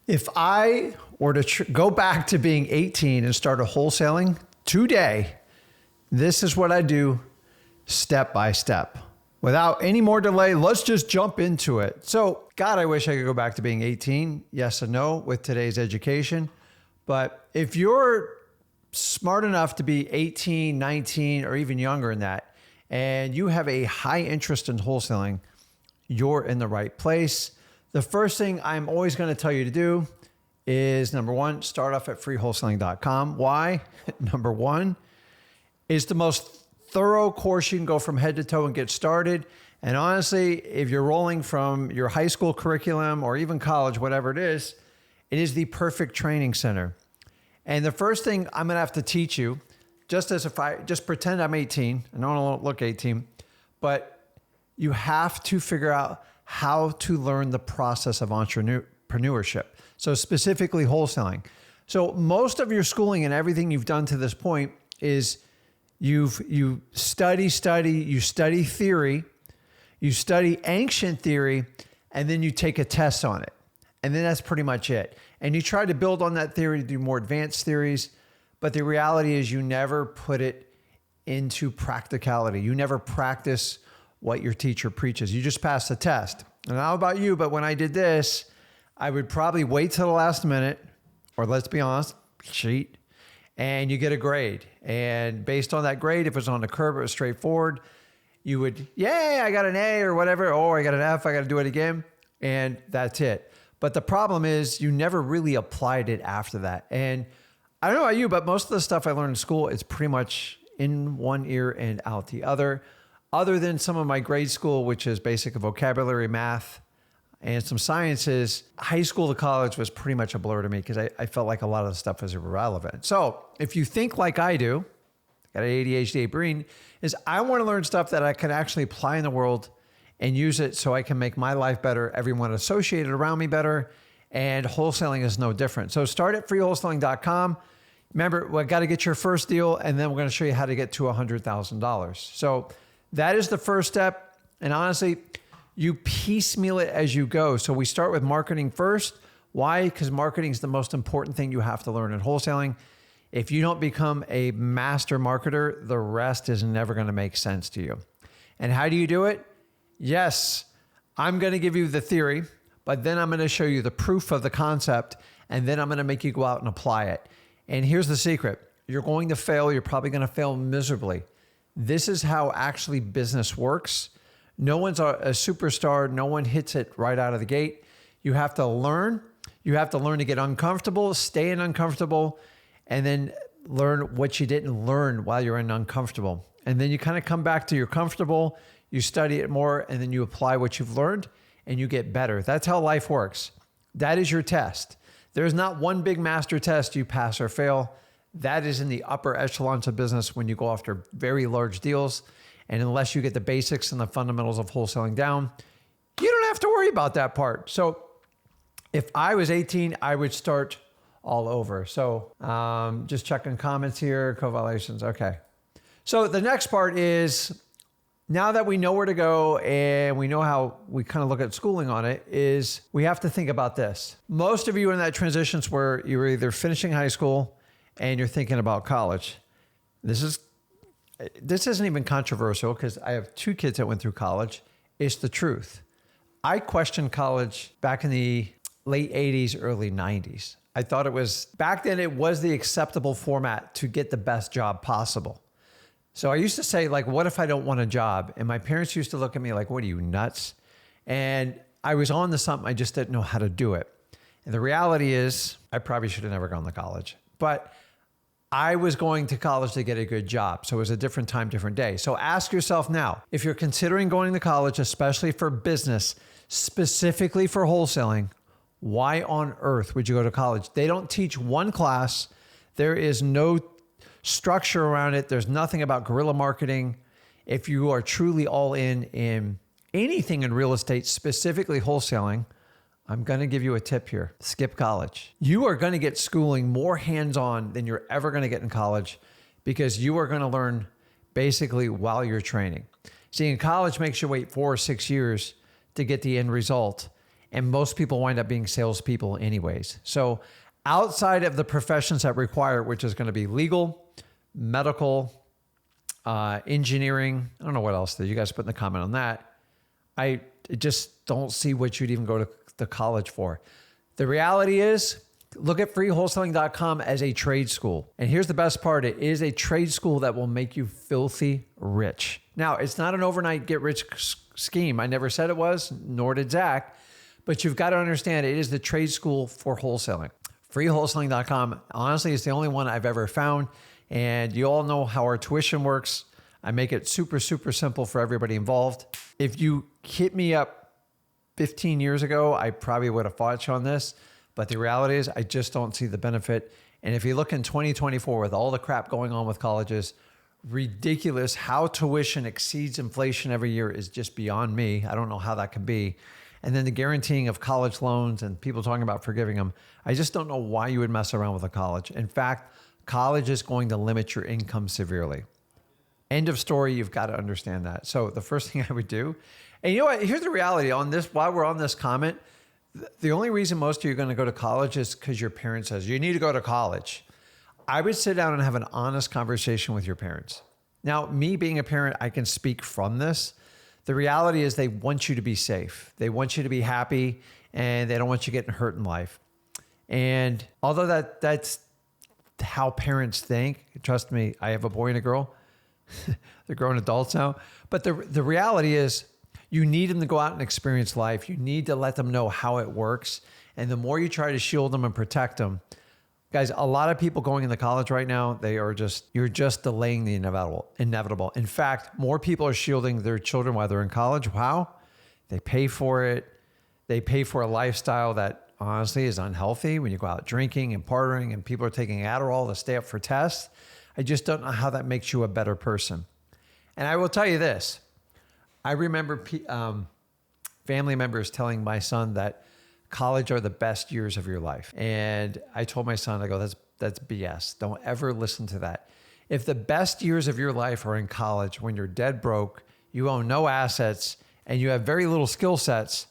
If I were to go back to being 18 and start a wholesaling today, this is what I do step by step. Without any more delay, let's just jump into it. So, God, I wish I could go back to being 18. Yes and no with today's education. But if you're smart enough to be 18, 19, or even younger than that, and you have a high interest in wholesaling, you're in the right place. The first thing I'm always going to tell you to do is, number one, start off at freewholesaling.com. Why? Number one, it's the most thorough course you can go from head to toe and get started. And honestly, if you're rolling from your high school curriculum or even college, whatever it is the perfect training center. And the first thing I'm going to have to teach you, just pretend I'm 18, and I don't look 18, but you have to figure out how to learn the process of entrepreneurship. So specifically wholesaling. So most of your schooling and everything you've done to this point is you study theory, you study ancient theory, and then you take a test on it. And then that's pretty much it. And you try to build on that theory to do more advanced theories. But the reality is you never put it into practicality. You never practice what your teacher preaches. You just pass the test. And I don't know about you, but when I did this, I would probably wait till the last minute, or let's be honest, cheat, and you get a grade. And based on that grade, if it was on the curve, it was straightforward, you would, yay, I got an A or whatever, or I got an F, I got to do it again, and that's it. But the problem is you never really applied it after that. And I don't know about you, but most of the stuff I learned in school is pretty much in one ear and out the other than some of my grade school, which is basic vocabulary, math, and some sciences. High school to college was pretty much a blur to me because I felt like a lot of the stuff was irrelevant. So if you think like I do, got an ADHD brain, is I want to learn stuff that I can actually apply in the world and use it so I can make my life better, everyone associated around me better, and wholesaling is no different. So start at freewholesaling.com. Remember, we got to get your first deal, and then we're going to show you how to get to $100,000. So that is the first step. And honestly, you piecemeal it as you go. So we start with marketing first. Why? Because marketing is the most important thing you have to learn in wholesaling. If you don't become a master marketer, the rest is never going to make sense to you. And how do you do it? Yes, I'm going to give you the theory, but then I'm going to show you the proof of the concept, and then I'm going to make you go out and apply it. And here's the secret. You're going to fail. You're probably going to fail miserably. This is how actually business works. No one's a superstar. No one hits it right out of the gate. You have to learn. You have to learn to get uncomfortable, stay in uncomfortable, and then learn what you didn't learn while you're in uncomfortable. And then you kind of come back to your comfortable, you study it more, and then you apply what you've learned and you get better. That's how life works. That is your test. There's not one big master test you pass or fail. That is in the upper echelons of business when you go after very large deals. And unless you get the basics and the fundamentals of wholesaling down, you don't have to worry about that part. So if I was 18, I would start all over. So just checking comments here, co-violations. Okay. So the next part is, now that we know where to go and we know how we kind of look at schooling on it, is we have to think about this. Most of you in that transitions where you're either finishing high school and you're thinking about college. This isn't even controversial because I have two kids that went through college. It's the truth. I questioned college back in the late 80s, early 90s. I thought back then it was the acceptable format to get the best job possible. So I used to say, like, what if I don't want a job? And my parents used to look at me like, what are you, nuts? And I was on to something, I just didn't know how to do it. And the reality is, I probably should have never gone to college. But I was going to college to get a good job. So it was a different time, different day. So ask yourself now, if you're considering going to college, especially for business, specifically for wholesaling, why on earth would you go to college? They don't teach one class. There is no structure around it. There's nothing about guerrilla marketing. If you are truly all in anything in real estate, specifically wholesaling, I'm going to give you a tip here. Skip college. You are going to get schooling more hands-on than you're ever going to get in college because you are going to learn basically while you're training. See, in college makes you wait 4 or 6 years to get the end result. And most people wind up being salespeople anyways. So outside of the professions that require it, which is going to be legal, medical, engineering, I don't know what else that you guys put in the comment on that. I just don't see what you'd even go to the college for. The reality is, look at freewholesaling.com as a trade school. And here's the best part. It is a trade school that will make you filthy rich. Now, it's not an overnight get rich scheme. I never said it was, nor did Zach. But you've got to understand it is the trade school for wholesaling. Freewholesaling.com, honestly, is the only one I've ever found. And you all know how our tuition works. I make it super, super simple for everybody involved. If you hit me up 15 years ago, I probably would have fought you on this. But the reality is I just don't see the benefit. And if you look in 2024 with all the crap going on with colleges, ridiculous how tuition exceeds inflation every year is just beyond me. I don't know how that can be. And then the guaranteeing of college loans and people talking about forgiving them. I just don't know why you would mess around with a college. In fact, college is going to limit your income severely. End of story. You've got to understand that. So the first thing I would do, and you know what, here's the reality on this, while we're on this comment, the only reason most of you are going to go to college is because your parent says, you need to go to college. I would sit down and have an honest conversation with your parents. Now, me being a parent, I can speak from this. The reality is they want you to be safe. They want you to be happy, and they don't want you getting hurt in life. And although that's how parents think, trust me, I have a boy and a girl. They're grown adults now. But the reality is you need them to go out and experience life. You need to let them know how it works. And the more you try to shield them and protect them, guys, a lot of people going into college right now, you're just delaying the inevitable. In fact, more people are shielding their children while they're in college. Wow. They pay for it. They pay for a lifestyle that honestly is unhealthy when you go out drinking and partying and people are taking Adderall to stay up for tests. I just don't know how that makes you a better person. And I will tell you this. I remember family members telling my son that college are the best years of your life. And I told my son, I go, that's BS. Don't ever listen to that. If the best years of your life are in college, when you're dead broke, you own no assets, and you have very little skill sets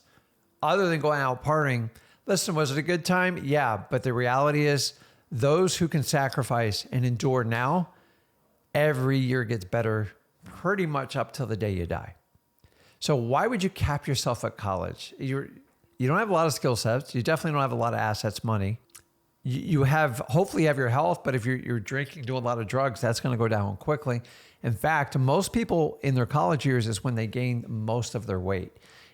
other than going out partying, listen, was it a good time? Yeah. But the reality is those who can sacrifice and endure now, every year gets better pretty much up till the day you die. So why would you cap yourself at college? You don't have a lot of skill sets. You definitely don't have a lot of assets, money. You hopefully have your health, but if you're drinking, doing a lot of drugs, that's going to go down quickly. In fact, most people in their college years is when they gain most of their weight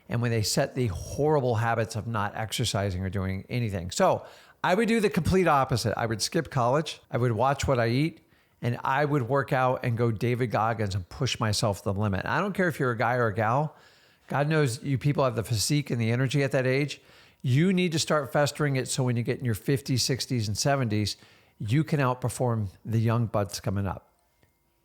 and when they set the horrible habits of not exercising or doing anything. So I would do the complete opposite. I would skip college. I would watch what I eat. And I would work out and go David Goggins and push myself to the limit. I don't care if you're a guy or a gal. God knows you people have the physique and the energy at that age. You need to start festering it so when you get in your 50s, 60s, and 70s, you can outperform the young buds coming up.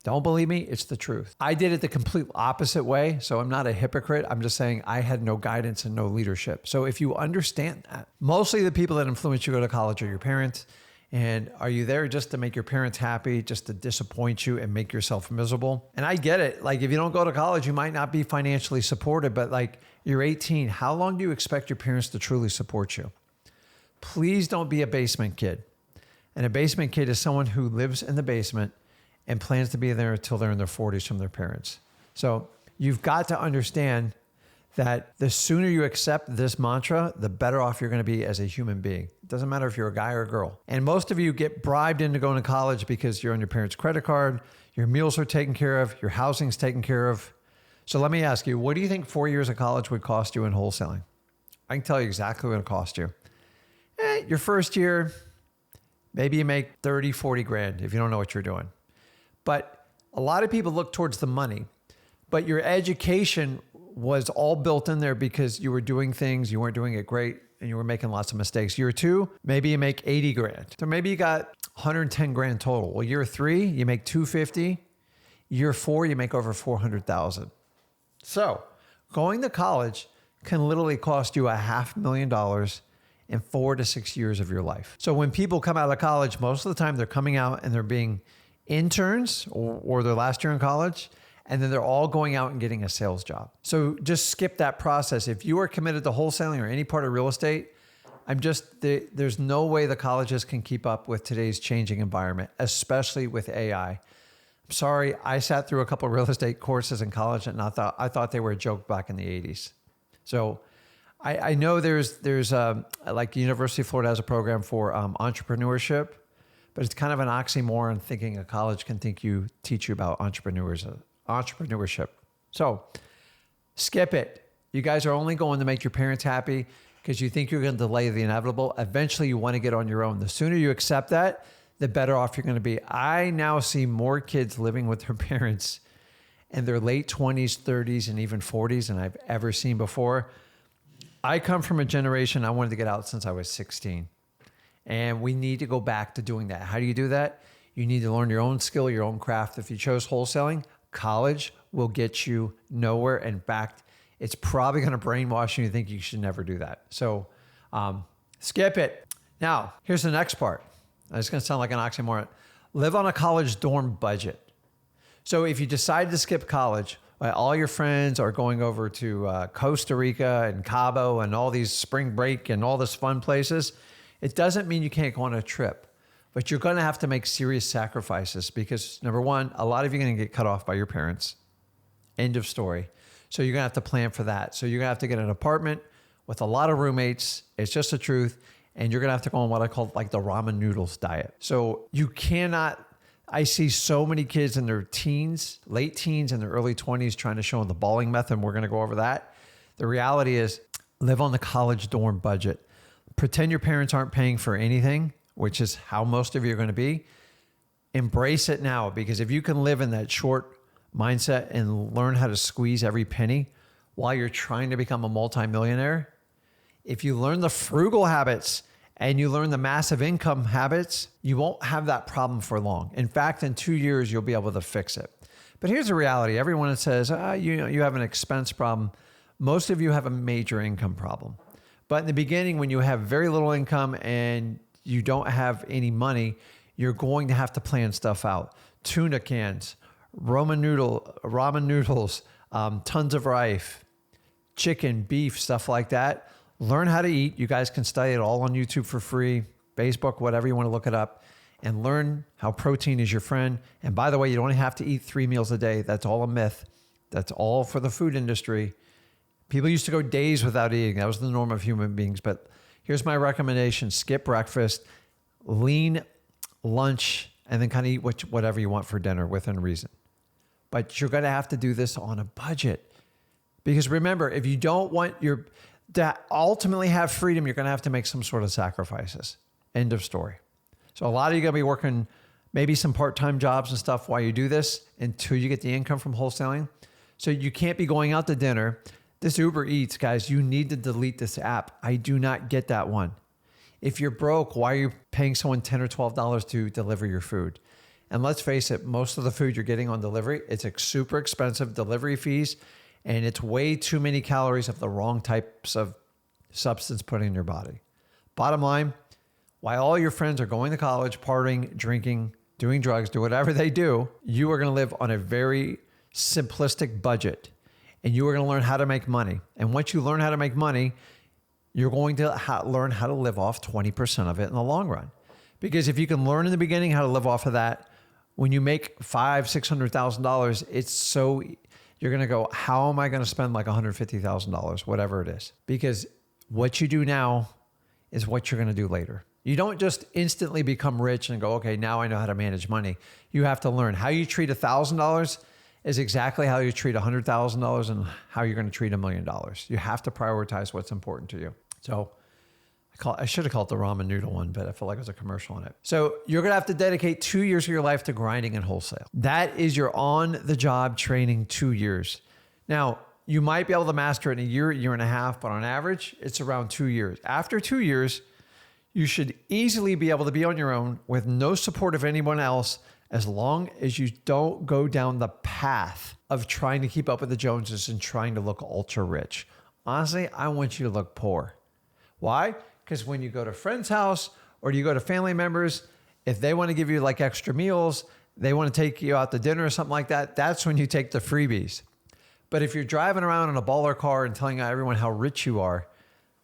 Don't believe me? It's the truth. I did it the complete opposite way, so I'm not a hypocrite. I'm just saying I had no guidance and no leadership. So if you understand that, mostly the people that influence you to go to college are your parents. And are you there just to make your parents happy, just to disappoint you and make yourself miserable? And I get it. Like if you don't go to college, you might not be financially supported, but like you're 18. How long do you expect your parents to truly support you? Please don't be a basement kid. And a basement kid is someone who lives in the basement and plans to be there until they're in their 40s from their parents. So you've got to understand that the sooner you accept this mantra, the better off you're going to be as a human being. It doesn't matter if you're a guy or a girl. And most of you get bribed into going to college because you're on your parents' credit card, your meals are taken care of, your housing's taken care of. So let me ask you, what do you think 4 years of college would cost you in wholesaling? I can tell you exactly what it'll cost you. Your first year, maybe you make 30, 40 grand if you don't know what you're doing. But a lot of people look towards the money, but your education was all built in there because you were doing things, you weren't doing it great, and you were making lots of mistakes. Year two, maybe you make 80 grand. So maybe you got 110 grand total. Well, year three, you make 250. Year four, you make over 400,000. So going to college can literally cost you $500,000 in 4 to 6 years of your life. So when people come out of college, most of the time they're coming out and they're being interns or their last year in college. and then they're all going out and getting a sales job. So just skip that process. If you are committed to wholesaling or any part of real estate, there's no way the colleges can keep up with today's changing environment, especially with AI. I'm sorry, I sat through a couple of real estate courses in college and I thought they were a joke back in the 80s. So I know there's like the University of Florida has a program for entrepreneurship, but it's kind of an oxymoron thinking a college can teach you about entrepreneurship. So skip it. You guys are only going to make your parents happy because you think you're going to delay the inevitable. Eventually you want to get on your own. The sooner you accept that, the better off you're going to be. I now see more kids living with their parents in their late 20s, 30s, and even 40s than I've ever seen before. I come from a generation, I wanted to get out since I was 16. And we need to go back to doing that. How do you do that? You need to learn your own skill, your own craft. If you chose wholesaling, college will get you nowhere. In fact, it's probably going to brainwash you and think you should never do that. So skip it. Now, here's the next part. It's going to sound like an oxymoron. Live on a college dorm budget. So if you decide to skip college, all your friends are going over to Costa Rica and Cabo and all these spring break and all this fun places, it doesn't mean you can't go on a trip. But you're going to have to make serious sacrifices because, number one, a lot of you are going to get cut off by your parents. End of story. So you're going to have to plan for that. So you're going to have to get an apartment with a lot of roommates. It's just the truth. And you're going to have to go on what I call like the ramen noodles diet. So you cannot, I see so many kids in their teens, late teens and their early 20s trying to show them the balling method. We're going to go over that. The reality is live on the college dorm budget. Pretend your parents aren't paying for anything, which is how most of you are going to be. Embrace it now, because if you can live in that short mindset and learn how to squeeze every penny while you're trying to become a multimillionaire, if you learn the frugal habits and you learn the massive income habits, you won't have that problem for long. In fact, in 2 years, you'll be able to fix it. But here's the reality. Everyone that says, you have an expense problem. Most of you have a major income problem. But in the beginning, when you have very little income and you don't have any money, you're going to have to plan stuff out. Tuna cans, ramen noodles, tons of rice, chicken, beef, stuff like that. Learn how to eat. You guys can study it all on YouTube for free, Facebook, whatever you want to look it up, and learn how protein is your friend. And by the way, you don't have to eat 3 meals a day. That's all a myth. That's all for the food industry. People used to go days without eating. That was the norm of human beings. But here's my recommendation. Skip breakfast, lean lunch, and then kind of eat whatever you want for dinner within reason. But you're going to have to do this on a budget. Because remember, if you don't want to ultimately have freedom, you're going to have to make some sort of sacrifices. End of story. So a lot of you are going to be working maybe some part-time jobs and stuff while you do this until you get the income from wholesaling. So you can't be going out to dinner. This Uber Eats, guys, you need to delete this app. I do not get that one. If you're broke, why are you paying someone $10 or $12 to deliver your food? And let's face it, most of the food you're getting on delivery, it's super expensive delivery fees, and it's way too many calories of the wrong types of substance put in your body. Bottom line, while all your friends are going to college, partying, drinking, doing drugs, do whatever they do, you are going to live on a very simplistic budget. And you are going to learn how to make money. And once you learn how to make money, you're going to learn how to live off 20% of it in the long run. Because if you can learn in the beginning how to live off of that, when you make $500,000, $600,000, you're going to go, how am I going to spend like $150,000, whatever it is? Because what you do now is what you're going to do later. You don't just instantly become rich and go, okay, now I know how to manage money. You have to learn how you treat $1,000 is exactly how you treat $100,000 and how you're going to treat $1 million. You have to prioritize what's important to you. So I should have called it the ramen noodle one, but I feel like it was a commercial on it. So you're going to have to dedicate 2 years of your life to grinding and wholesale. That is your on-the-job training 2 years. Now, you might be able to master it in a year and a half, but on average, it's around 2 years. After 2 years, you should easily be able to be on your own with no support of anyone else, as long as you don't go down the path of trying to keep up with the Joneses and trying to look ultra rich. Honestly, I want you to look poor. Why? Because when you go to a friend's house or you go to family members, if they want to give you like extra meals, they want to take you out to dinner or something like that, that's when you take the freebies. But if you're driving around in a baller car and telling everyone how rich you are,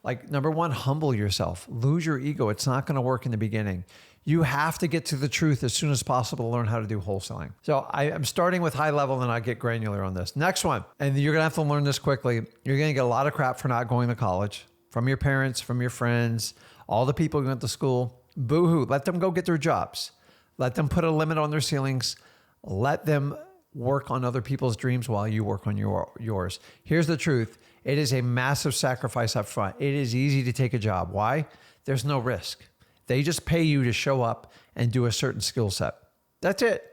like, number one, humble yourself, lose your ego. It's not going to work in the beginning. You have to get to the truth as soon as possible to learn how to do wholesaling. So I'm starting with high level and I'll get granular on this. Next one, and you're going to have to learn this quickly. You're going to get a lot of crap for not going to college from your parents, from your friends, all the people who went to school. Boo-hoo. Let them go get their jobs. Let them put a limit on their ceilings. Let them work on other people's dreams while you work on yours. Here's the truth. It is a massive sacrifice up front. It is easy to take a job. Why? There's no risk. They just pay you to show up and do a certain skill set. That's it.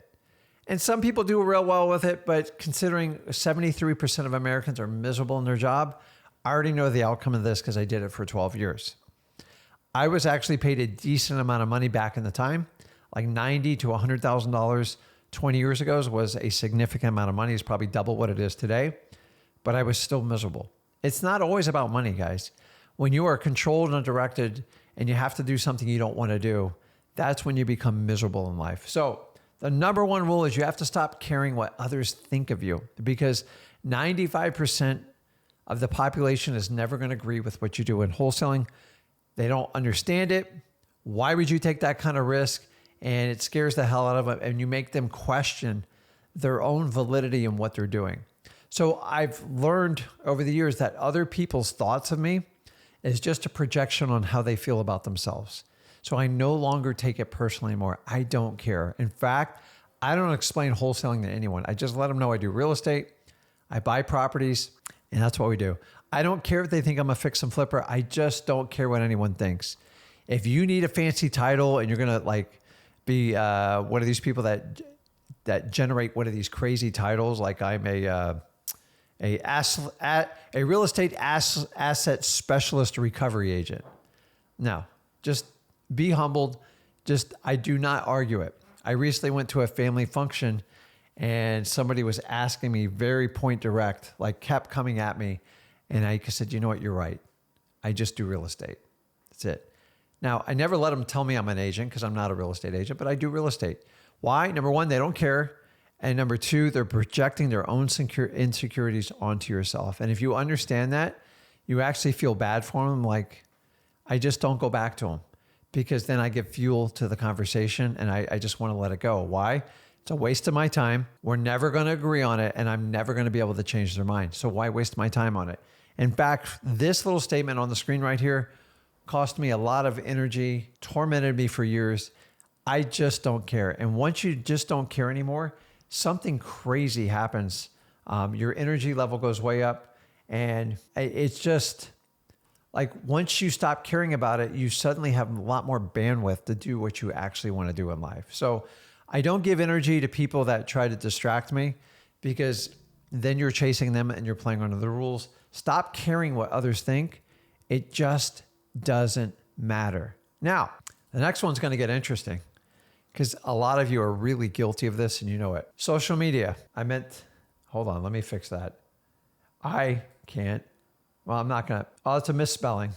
And some people do real well with it, but considering 73% of Americans are miserable in their job, I already know the outcome of this because I did it for 12 years. I was actually paid a decent amount of money back in the time, like $90,000 to $100,000 20 years ago was a significant amount of money. It's probably double what it is today, but I was still miserable. It's not always about money, guys. When you are controlled and directed and you have to do something you don't want to do, that's when you become miserable in life. So the number one rule is you have to stop caring what others think of you, because 95% of the population is never going to agree with what you do in wholesaling. They don't understand it. Why would you take that kind of risk? And it scares the hell out of them, and you make them question their own validity in what they're doing. So I've learned over the years that other people's thoughts of me is just a projection on how they feel about themselves. So I no longer take it personally anymore. I don't care. In fact, I don't explain wholesaling to anyone. I just let them know I do real estate, I buy properties, and that's what we do. I don't care if they think I'm a fix and flipper. I just don't care what anyone thinks. If you need a fancy title and you're going to be one of these people that generate one of these crazy titles, like I'm a real estate asset specialist recovery agent. No, just be humbled. I do not argue it. I recently went to a family function and somebody was asking me very point direct, kept coming at me. And I said, you know what? You're right. I just do real estate. That's it. Now, I never let them tell me I'm an agent because I'm not a real estate agent, but I do real estate. Why? Number one, they don't care. And number two, they're projecting their own insecurities onto yourself. And if you understand that, you actually feel bad for them. I just don't go back to them, because then I give fuel to the conversation and I just want to let it go. Why? It's a waste of my time. We're never going to agree on it, and I'm never going to be able to change their mind. So why waste my time on it? In fact, this little statement on the screen right here cost me a lot of energy, tormented me for years. I just don't care. And once you just don't care anymore, something crazy happens. Your energy level goes way up, and it's just once you stop caring about it, you suddenly have a lot more bandwidth to do what you actually want to do in life. So I don't give energy to people that try to distract me, because then you're chasing them and you're playing under the rules. Stop caring what others think. It just doesn't matter. Now, the next one's going to get interesting, because a lot of you are really guilty of this and you know it. Social media. Hold on, let me fix that. I'm not going to. Oh, it's a misspelling.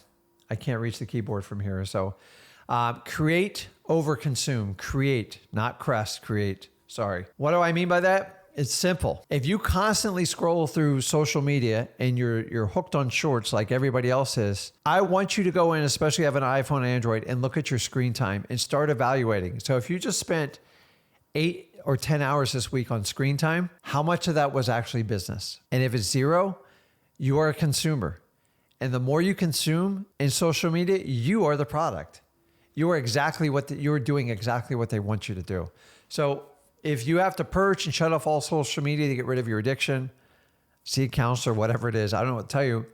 I can't reach the keyboard from here. So create over consume. Create, not crest, create. Sorry. What do I mean by that? It's simple. If you constantly scroll through social media and you're hooked on shorts like everybody else is, I want you to go in, especially if you have an iPhone, Android, and look at your screen time and start evaluating. So if you just spent 8 or 10 hours this week on screen time, how much of that was actually business? And if it's 0, you are a consumer. And the more you consume in social media, you are the product. You are you're doing exactly what they want you to do. So if you have to purge and shut off all social media to get rid of your addiction, see a counselor, whatever it is, I don't know what to tell you,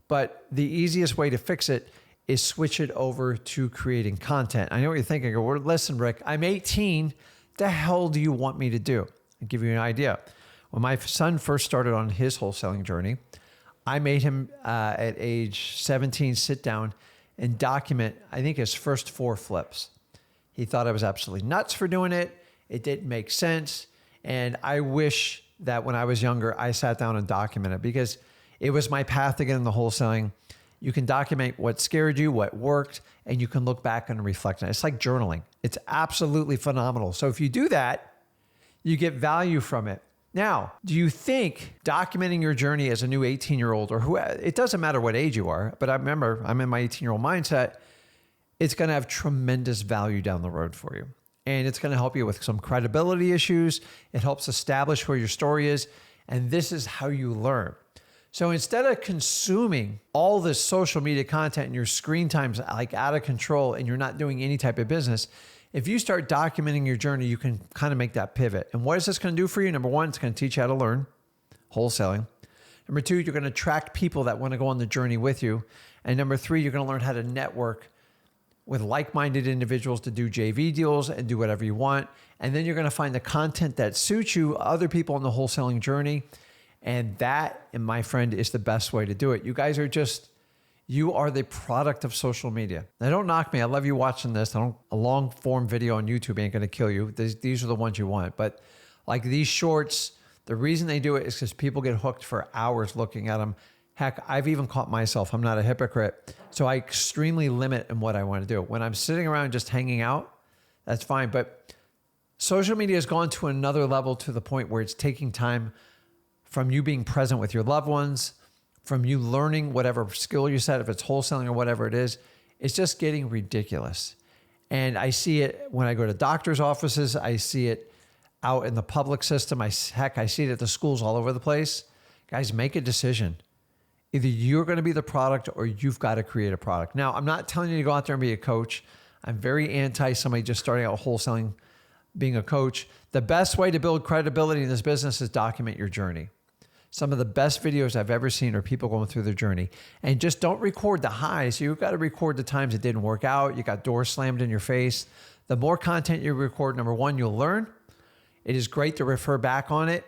but the easiest way to fix it is switch it over to creating content. I know what you're thinking. Well, listen, Rick, I'm 18. The hell do you want me to do? I'll give you an idea. When my son first started on his wholesaling journey, I made him at age 17 sit down and document, I think, his first 4 flips. He thought I was absolutely nuts for doing it. It didn't make sense. And I wish that when I was younger, I sat down and documented, because it was my path to get into wholesaling. You can document what scared you, what worked, and you can look back and reflect on it. It's like journaling. It's absolutely phenomenal. So if you do that, You get value from it. Now, do you think documenting your journey as a new 18-year-old or who, it doesn't matter what age you are, but I remember I'm in my 18-year-old mindset, it's going to have tremendous value down the road for you. And it's going to help you with some credibility issues. It helps establish where your story is. And this is how you learn. So instead of consuming all this social media content and your screen time's like out of control and you're not doing any type of business, if you start documenting your journey, you can kind of make that pivot. And what is this going to do for you? Number one, it's going to teach you how to learn wholesaling. Number two, you're going to attract people that want to go on the journey with you. And number three, you're going to learn how to network with like-minded individuals to do JV deals and do whatever you want. And then you're going to find the content that suits you, other people on the wholesaling journey. And that, and my friend, is the best way to do it. You guys are you are the product of social media. Now, don't knock me. I love you watching this. A long form video on YouTube ain't going to kill you. These are the ones you want. But like these shorts, the reason they do it is because people get hooked for hours looking at them. Heck, I've even caught myself. I'm not a hypocrite. So I extremely limit in what I want to do. When I'm sitting around just hanging out, that's fine. But social media has gone to another level to the point where it's taking time from you being present with your loved ones, from you learning whatever skill you said, if it's wholesaling or whatever it is. It's just getting ridiculous. And I see it when I go to doctor's offices. I see it out in the public system. Heck, I see it at the schools all over the place. Guys, make a decision. Either you're going to be the product or you've got to create a product. Now, I'm not telling you to go out there and be a coach. I'm very anti somebody just starting out wholesaling, being a coach. The best way to build credibility in this business is document your journey. Some of the best videos I've ever seen are people going through their journey. And just don't record the highs. You've got to record the times it didn't work out. You got doors slammed in your face. The more content you record, number one, you'll learn. It is great to refer back on it.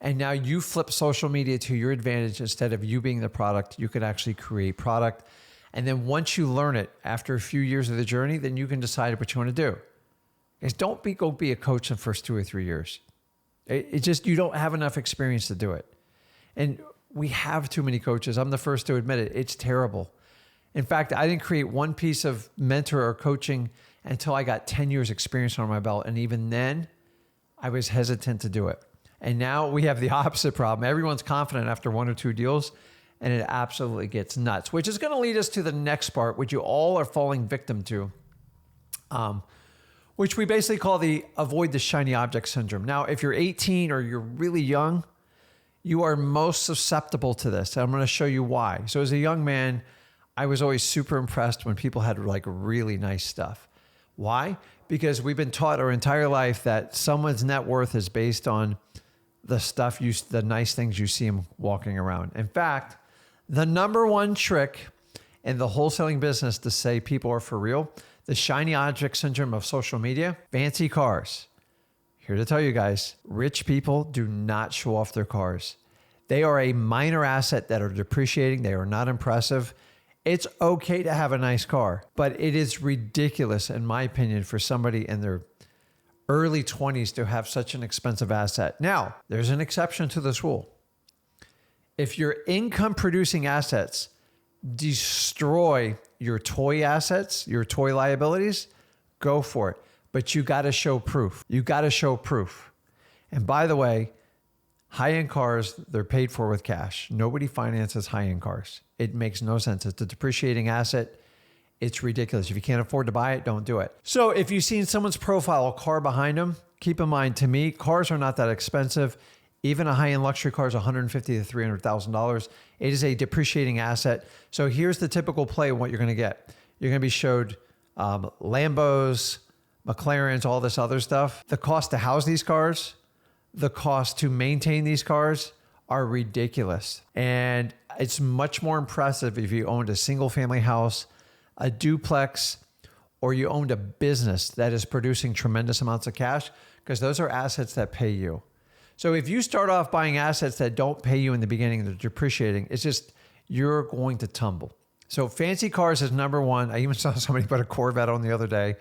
And now you flip social media to your advantage. Instead of you being the product, you could actually create product. And then once you learn it, after a few years of the journey, then you can decide what you want to do. Guys, don't go be a coach in the first 2 or 3 years. It just, you don't have enough experience to do it. And we have too many coaches. I'm the first to admit it. It's terrible. In fact, I didn't create one piece of mentor or coaching until I got 10 years experience on my belt. And even then, I was hesitant to do it. And now we have the opposite problem. Everyone's confident after 1 or 2 deals, and it absolutely gets nuts, which is going to lead us to the next part, which you all are falling victim to, which we basically call the avoid the shiny object syndrome. Now, if you're 18 or you're really young, you are most susceptible to this. And I'm going to show you why. So as a young man, I was always super impressed when people had like really nice stuff. Why? Because we've been taught our entire life that someone's net worth is based on the stuff the nice things you see them walking around. In fact, the number one trick in the wholesaling business to say people are for real, the shiny object syndrome of social media, fancy cars. Here to tell you guys, rich people do not show off their cars. They are a minor asset that are depreciating. They are not impressive. It's okay to have a nice car, but it is ridiculous, in my opinion, for somebody in their early 20s to have such an expensive asset. Now, there's an exception to this rule. If your income producing assets destroy your toy assets, your toy liabilities, go for it. But you got to show proof. You got to show proof. And by the way, high-end cars, they're paid for with cash. Nobody finances high-end cars. It makes no sense. It's a depreciating asset. It's ridiculous. If you can't afford to buy it, don't do it. So if you've seen someone's profile, a car behind them, keep in mind, to me, cars are not that expensive. Even a high-end luxury car is $150,000 to $300,000. It is a depreciating asset. So here's the typical play of what you're going to get. You're going to be showed Lambos, McLarens, all this other stuff. The cost to house these cars, the cost to maintain these cars are ridiculous. And it's much more impressive if you owned a single family house, a duplex, or you owned a business that is producing tremendous amounts of cash, because those are assets that pay you. So if you start off buying assets that don't pay you in the beginning, they're depreciating, it's just, you're going to tumble. So fancy cars is number one. I even saw somebody put a Corvette on the other day,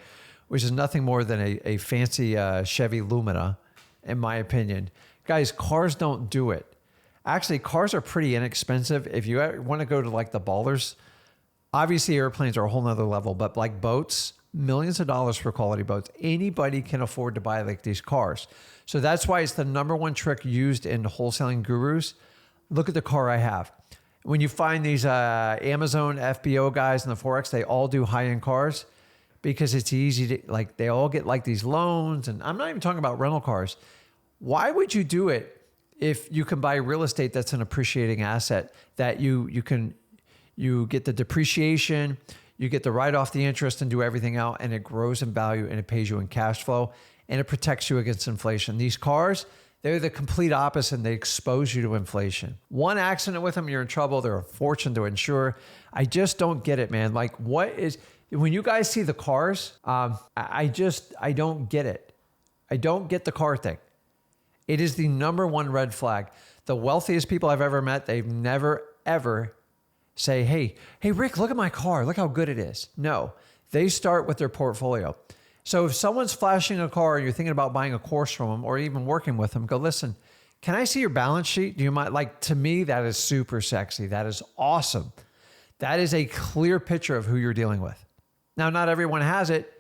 which is nothing more than a fancy Chevy Lumina, in my opinion. Guys, cars don't do it. Actually, cars are pretty inexpensive. If you want to go to like the ballers, obviously airplanes are a whole nother level, but like boats, millions of dollars for quality boats. Anybody can afford to buy like these cars. So that's why it's the number one trick used in wholesaling gurus. Look at the car I have. When you find these Amazon FBO guys in the Forex, they all do high-end cars because it's easy to, like, they all get like these loans. And I'm not even talking about rental cars. Why would you do it if you can buy real estate that's an appreciating asset that you get the depreciation, you get the write off the interest and do everything out, and it grows in value and it pays you in cash flow and it protects you against inflation. These cars, they're the complete opposite and they expose you to inflation. One accident with them, you're in trouble. They're a fortune to insure. I just don't get it, man. Like, when you guys see the cars, I don't get it. I don't get the car thing. It is the number one red flag. The wealthiest people I've ever met, they've never, ever say, hey, Rick, look at my car. Look how good it is. No, they start with their portfolio. So if someone's flashing a car and you're thinking about buying a course from them or even working with them, go, listen, can I see your balance sheet? Do you mind? Like, to me, that is super sexy. That is awesome. That is a clear picture of who you're dealing with. Now, not everyone has it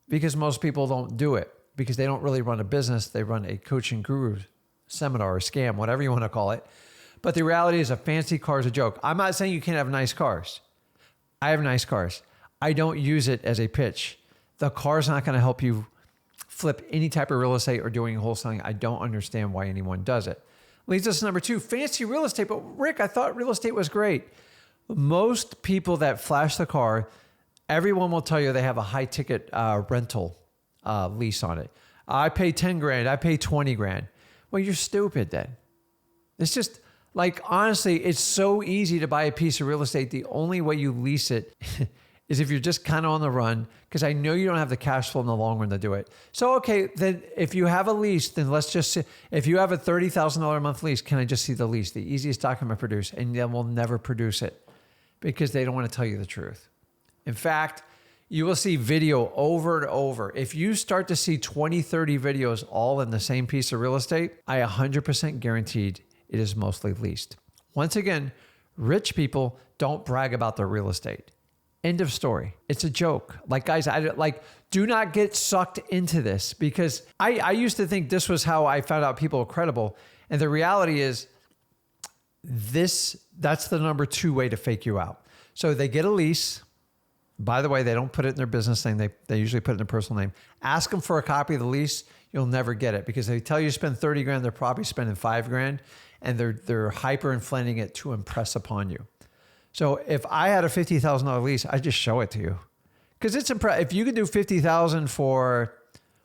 because most people don't do it because they don't really run a business. They run a coaching guru seminar or scam, whatever you want to call it. But the reality is a fancy car is a joke. I'm not saying you can't have nice cars. I have nice cars. I don't use it as a pitch. The car's not going to help you flip any type of real estate or doing wholesaling. I don't understand why anyone does it. Leads us to number 2, fancy real estate. But Rick, I thought real estate was great. Most people that flash the car, everyone will tell you they have a high ticket rental lease on it. I pay 10 grand. I pay 20 grand. Well, you're stupid then. It's just like, honestly, it's so easy to buy a piece of real estate. The only way you lease it is if you're just kind of on the run, because I know you don't have the cash flow in the long run to do it. So, okay, then if you have a lease, then let's just see. If you have a $30,000 a month lease, can I just see the lease? The easiest document to produce, and then we'll never produce it because they don't want to tell you the truth. In fact, you will see video over and over. If you start to see 20, 30 videos all in the same piece of real estate, I 100% guaranteed it is mostly leased. Once again, rich people don't brag about their real estate. End of story. It's a joke. Like, guys, do not get sucked into this because I used to think this was how I found out people are credible. And the reality is that's the number 2 way to fake you out. So they get a lease. By the way, they don't put it in their business name. They usually put it in their personal name. Ask them for a copy of the lease. You'll never get it because they tell you to spend 30 grand. They're probably spending 5 grand and they're hyperinflating it to impress upon you. So if I had a $50,000 lease, I'd just show it to you because it's impressive. If you could do $50,000 for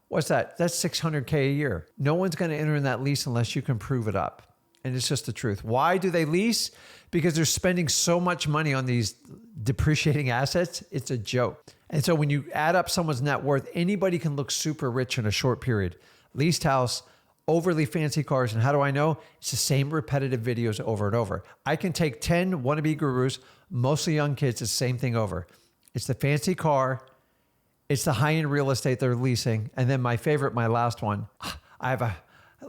what's that? That's $600K a year. No one's going to enter in that lease unless you can prove it up. And it's just the truth. Why do they lease? Because they're spending so much money on these depreciating assets. It's a joke. And so when you add up someone's net worth, anybody can look super rich in a short period. Leased house, overly fancy cars. And how do I know? It's the same repetitive videos over and over. I can take 10 wannabe gurus, mostly young kids, it's the same thing over. It's the fancy car. It's the high-end real estate they're leasing. And then my favorite, my last one,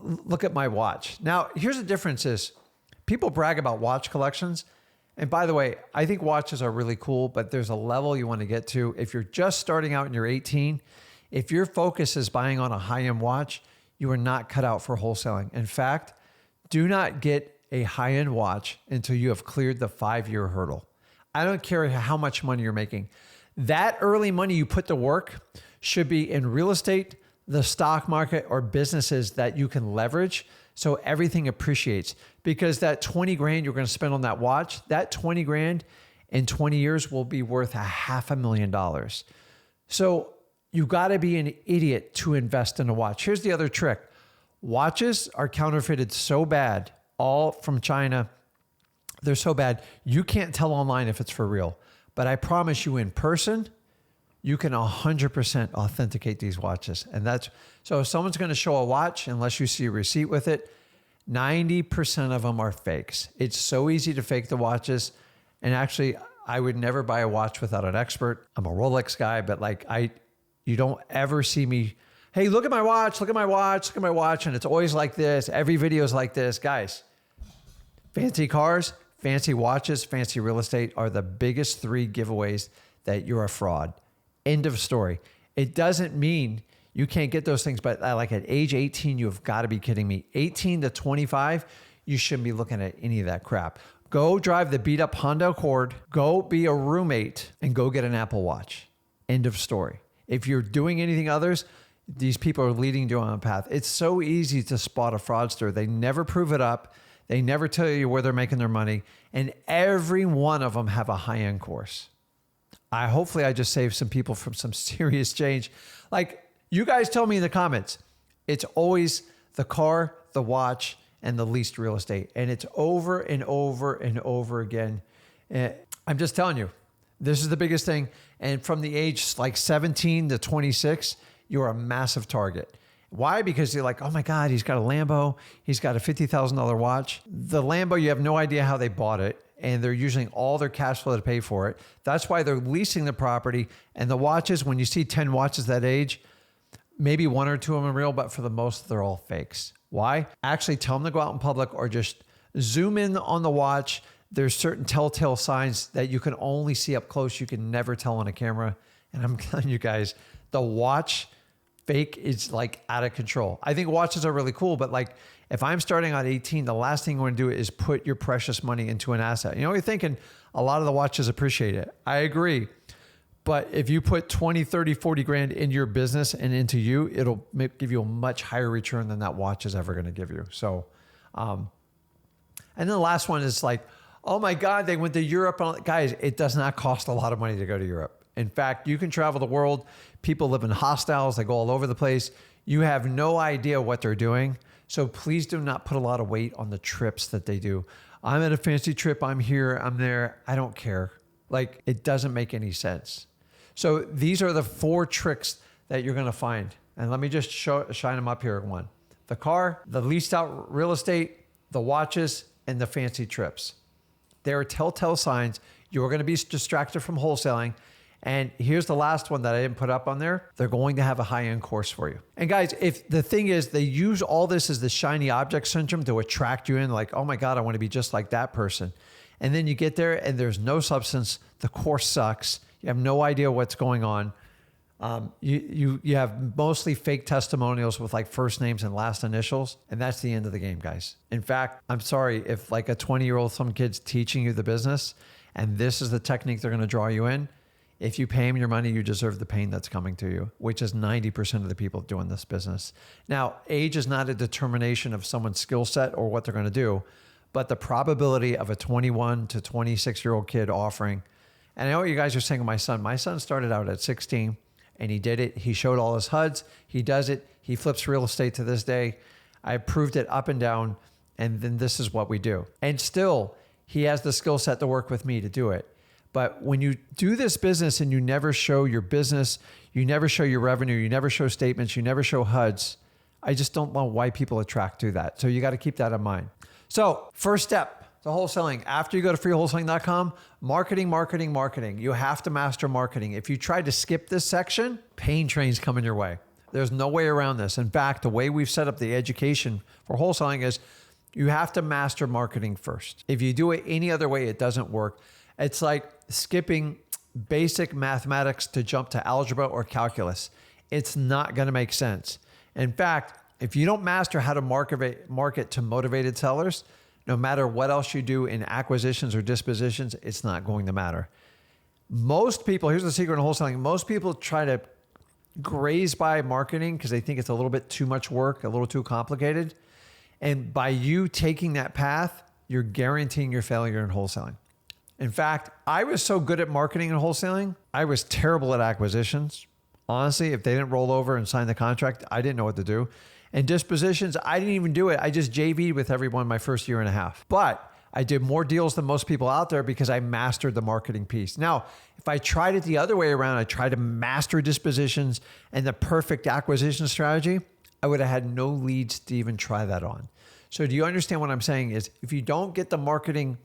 look at my watch. Now, here's the difference is people brag about watch collections. And by the way, I think watches are really cool, but there's a level you want to get to. If you're just starting out and you're 18, if your focus is buying on a high-end watch, you are not cut out for wholesaling. In fact, do not get a high-end watch until you have cleared the 5-year hurdle. I don't care how much money you're making. That early money you put to work should be in real estate, the stock market, or businesses that you can leverage so everything appreciates. Because that 20 grand you're going to spend on that watch, that 20 grand in 20 years will be worth $500,000. So you got to be an idiot to invest in a watch. Here's the other trick. Watches are counterfeited so bad, all from China. They're so bad, you can't tell online if it's for real. But I promise you in person, you can 100% authenticate these watches. And so if someone's going to show a watch, unless you see a receipt with it, 90% of them are fakes. It's so easy to fake the watches. And actually, I would never buy a watch without an expert. I'm a Rolex guy, but you don't ever see me, hey, look at my watch, look at my watch, look at my watch. And it's always like this. Every video is like this. Guys, fancy cars, fancy watches, fancy real estate are the biggest 3 giveaways that you're a fraud. End of story. It doesn't mean you can't get those things, but like at age 18, you have got to be kidding me. 18 to 25, you shouldn't be looking at any of that crap. Go drive the beat up Honda Accord, go be a roommate, and go get an Apple Watch. End of story. If you're doing anything others, these people are leading you on a path. It's so easy to spot a fraudster. They never prove it up. They never tell you where they're making their money. And every one of them have a high-end course. Hopefully I just saved some people from some serious change. Like you guys tell me in the comments, it's always the car, the watch, and the leased real estate. And it's over and over and over again. I'm just telling you, this is the biggest thing. And from the age like 17 to 26, you're a massive target. Why? Because you're like, oh my God, he's got a Lambo. He's got a $50,000 watch. The Lambo, you have no idea how they bought it. And they're using all their cash flow to pay for it. That's why they're leasing the property. And the watches, when you see 10 watches that age, maybe one or two of them are real, but for the most, they're all fakes. Why? Actually tell them to go out in public or just zoom in on the watch. There's certain telltale signs that you can only see up close. You can never tell on a camera. And I'm telling you guys, the watch fake is like out of control. I think watches are really cool, but like if I'm starting at 18, the last thing you want to do is put your precious money into an asset. You know, you're thinking a lot of the watches appreciate it. I agree. But if you put 20, 30, 40 grand in your business and into you, it'll give you a much higher return than that watch is ever going to give you. So, and then the last one is like, oh my God, they went to Europe. Guys, it does not cost a lot of money to go to Europe. In fact, you can travel the world. People live in hostels. They go all over the place. You have no idea what they're doing. So please do not put a lot of weight on the trips that they do. I'm at a fancy trip. I'm here. I'm there. I don't care. Like it doesn't make any sense. So these are the 4 tricks that you're going to find. And let me just shine them up here. One, the car, the leased out real estate, the watches, and the fancy trips. There are telltale signs you're going to be distracted from wholesaling. And here's the last one that I didn't put up on there. They're going to have a high-end course for you. And guys, if the thing is they use all this as the shiny object syndrome to attract you in, like, oh my God, I want to be just like that person. And then you get there and there's no substance. The course sucks. You have no idea what's going on. You have mostly fake testimonials with like first names and last initials. And that's the end of the game, guys. In fact, I'm sorry if like a 20-year-old, some kid's teaching you the business and this is the technique they're going to draw you in. If you pay them your money, you deserve the pain that's coming to you, which is 90% of the people doing this business. Now, age is not a determination of someone's skill set or what they're going to do, but the probability of a 21 to 26-year-old kid offering. And I know what you guys are saying with my son. My son started out at 16 and he did it. He showed all his HUDs. He does it. He flips real estate to this day. I proved it up and down. And then this is what we do. And still, he has the skill set to work with me to do it. But when you do this business and you never show your business, you never show your revenue, you never show statements, you never show HUDs, I just don't know why people attract to that. So you got to keep that in mind. So first step to wholesaling, after you go to freewholesaling.com, marketing, marketing, marketing. You have to master marketing. If you try to skip this section, pain trains coming your way. There's no way around this. In fact, the way we've set up the education for wholesaling is you have to master marketing first. If you do it any other way, it doesn't work. It's like skipping basic mathematics to jump to algebra or calculus. It's not going to make sense. In fact, if you don't master how to market to motivated sellers, no matter what else you do in acquisitions or dispositions, it's not going to matter. Most people, here's the secret in wholesaling, most people try to graze by marketing because they think it's a little bit too much work, a little too complicated. And by you taking that path, you're guaranteeing your failure in wholesaling. In fact, I was so good at marketing and wholesaling, I was terrible at acquisitions. Honestly, if they didn't roll over and sign the contract, I didn't know what to do. And dispositions, I didn't even do it. I just JV'd with everyone my first year and a half. But I did more deals than most people out there because I mastered the marketing piece. Now, if I tried it the other way around, I tried to master dispositions and the perfect acquisition strategy, I would have had no leads to even try that on. So do you understand what I'm saying is if you don't get the marketing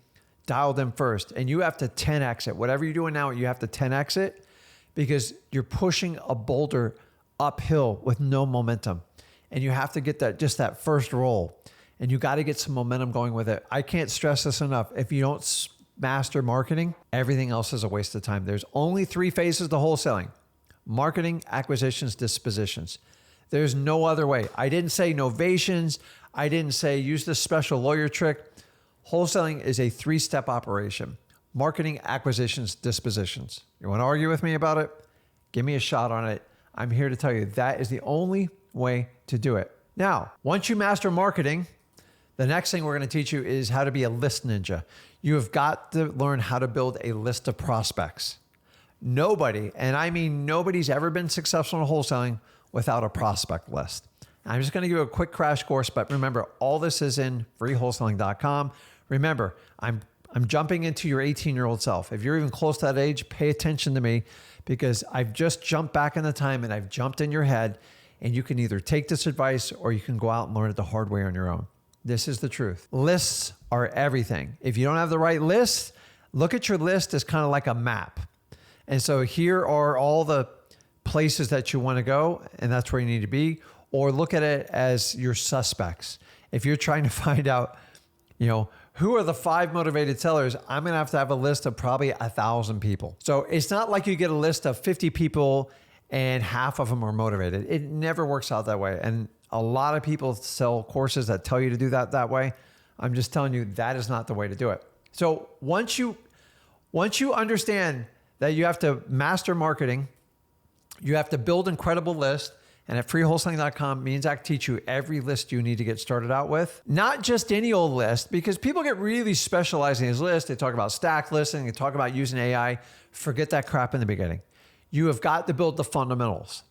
dialed in first and you have to 10x it, whatever you're doing now, you have to 10x it because you're pushing a boulder uphill with no momentum. And you have to get that first roll and you got to get some momentum going with it. I can't stress this enough. If you don't master marketing, everything else is a waste of time. There's only 3 phases to wholesaling. Marketing, acquisitions, dispositions. There's no other way. I didn't say novations. I didn't say use this special lawyer trick. Wholesaling is a 3-step operation. Marketing, acquisitions, dispositions. You want to argue with me about it? Give me a shot on it. I'm here to tell you that is the only way to do it. Now, once you master marketing, the next thing we're going to teach you is how to be a list ninja. You have got to learn how to build a list of prospects. Nobody, and I mean nobody's ever been successful in wholesaling without a prospect list. I'm just going to give you a quick crash course, but remember, all this is in freewholesaling.com. Remember, I'm jumping into your 18-year-old self. If you're even close to that age, pay attention to me because I've just jumped back in the time and I've jumped in your head, and you can either take this advice or you can go out and learn it the hard way on your own. This is the truth. Lists are everything. If you don't have the right list, look at your list as kind of like a map. And so here are all the places that you want to go, and that's where you need to be. Or look at it as your suspects. If you're trying to find out, who are the 5 motivated sellers, I'm going to have a list of probably 1,000 people. So it's not like you get a list of 50 people and half of them are motivated. It never works out that way. And a lot of people sell courses that tell you to do that way. I'm just telling you that is not the way to do it. So once you understand that you have to master marketing, you have to build incredible lists, and at freewholesaling.com, me and Zach teach you every list you need to get started out with. Not just any old list, because people get really specialized in these lists. They talk about stack listing, they talk about using AI. Forget that crap in the beginning. You have got to build the fundamentals.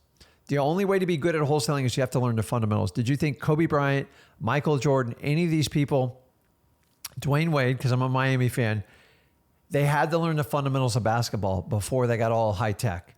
The only way to be good at wholesaling is you have to learn the fundamentals. Did you think Kobe Bryant, Michael Jordan, any of these people, Dwayne Wade, because I'm a Miami fan, they had to learn the fundamentals of basketball before they got all high tech.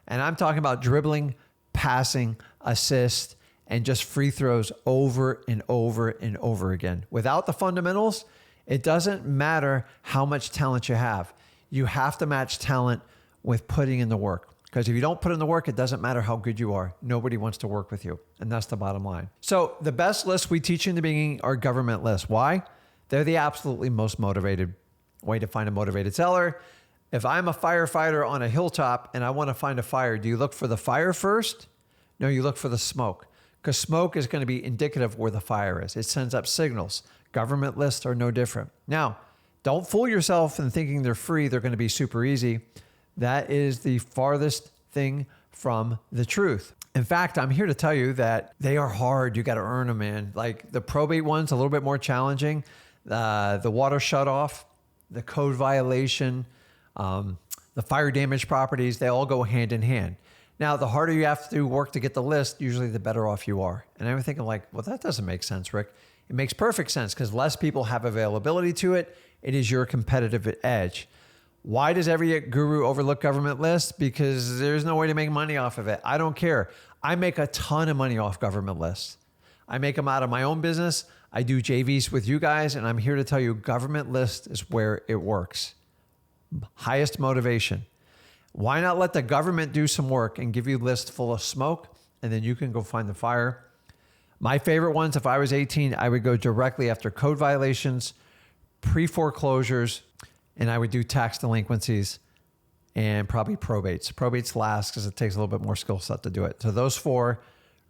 And I'm talking about dribbling, passing, assist, and just free throws over and over and over again. Without the fundamentals, it doesn't matter how much talent you have. You have to match talent with putting in the work. Because if you don't put in the work, it doesn't matter how good you are. Nobody wants to work with you. And that's the bottom line. So the best lists we teach you in the beginning are government lists. Why? They're the absolutely most motivated way to find a motivated seller. If I'm a firefighter on a hilltop and I want to find a fire, do you look for the fire first? No, you look for the smoke, because smoke is going to be indicative of where the fire is. It sends up signals. Government lists are no different. Now, don't fool yourself in thinking they're free. They're going to be super easy. That is the farthest thing from the truth. In fact, I'm here to tell you that they are hard. You got to earn them, man. Like the probate one's a little bit more challenging. The water shutoff, the code violation, the fire damaged properties, they all go hand in hand. Now, the harder you have to work to get the list, usually the better off you are. And I'm thinking like, well, that doesn't make sense, Rick. It makes perfect sense because less people have availability to it. It is your competitive edge. Why does every guru overlook government lists? Because there's no way to make money off of it. I don't care. I make a ton of money off government lists. I make them out of my own business. I do JVs with you guys, and I'm here to tell you government list is where it works. Highest motivation. Why not let the government do some work and give you lists full of smoke, and then you can go find the fire? My favorite ones, if I was 18, I would go directly after code violations, pre-foreclosures, and I would do tax delinquencies and probably probates. Probates last because it takes a little bit more skill set to do it. So those 4,